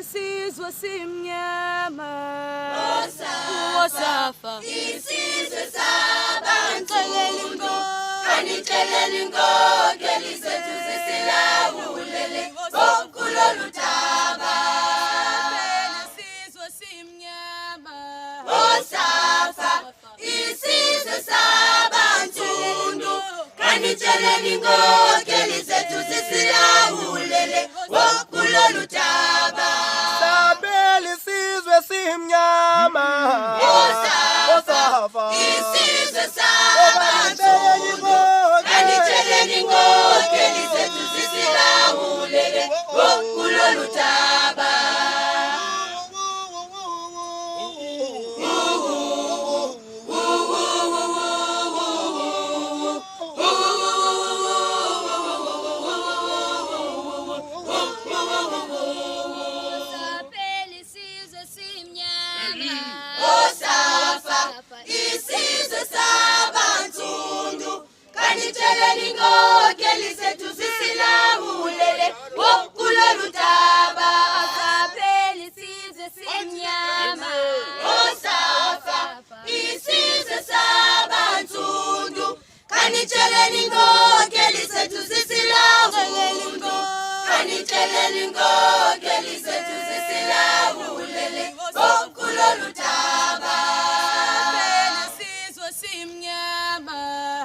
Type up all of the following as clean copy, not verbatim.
isizwe simnyama Wosafa isizwe sabantu kanixeleli inkokeli zethu zisilawulele kulolu daba. isizwe simnyama Wosafa isizwe sabantu kanixeleli inkokeli zethu zisilawulele kulolu daba. Sabeli isizwe simnyama Wosafa Isizwe sabantu kanixeleli inkokeli zethu zisilawulele kulolu daba. Sabeli isizwe simnyama Wosafa isizwe sabantu kanixeleli inkokeli zethu zisilawulele kulolu daba. Sabeli isizwe simnyama Wosafa isizwe sabantu kanixeleli inkokeli zethu zisilawulele kanixeleli inkokeli zethu zisilawulele kulolu daba. isizwe simnyama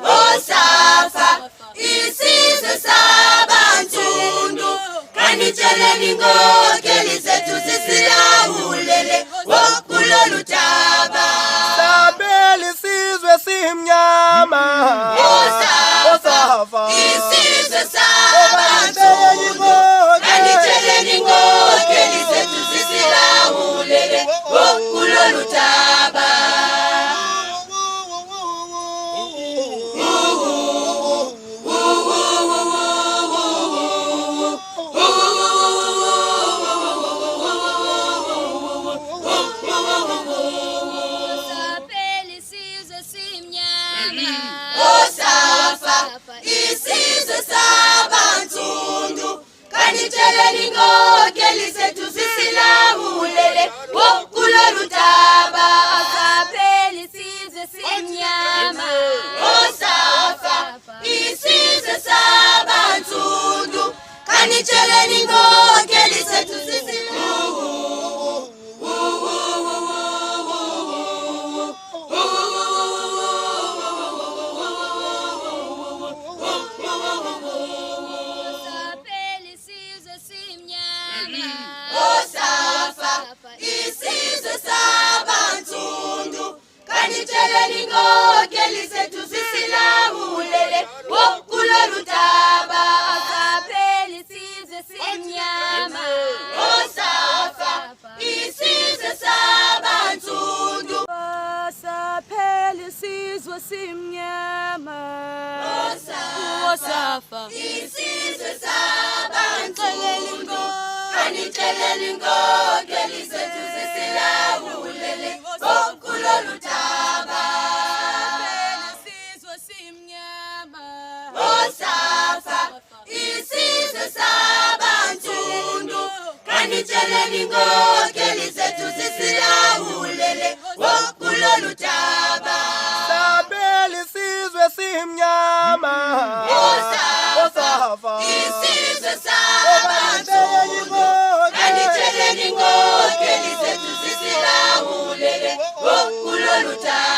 Wosafa isizwe sabantu kanixeleli inkokeli zethu zisilawulele kulolu daba. Sabeli isizwe simnyama Wosafa Isizwe sabantu kanixeleli inkokeli zethu zisilawulele kulolu daba. Sabeli isizwe simnyama Wosafa isizwe sabantu kanixeleli inkokeli zethu zisilawulele kulolu daba. Sabeli isizwe simnyama Wosafa isizwe sabantu kanixeleli inkokeli zethu Sabeli isizwe simnyama Wosafa isizwe sabantu kanixeleli inkokeli zethu zisilawulele kulolu daba. Sabeli isizwe simnyama Wosafa isizwe sabantu Sabeli isizwe simnyama Wosafa isizwe sabantu kanixeleli inkokeli zethu zisilawulele kulolu daba. isizwe simnyama Wosafa isizwe sabantu kanixeleli inkokeli zethu zisilawulele kulolu daba. Sabeli isizwe simnyama Wosafa Isizwe sabantu kanixeleli inkokeli zethu zisilawulele kulolu daba.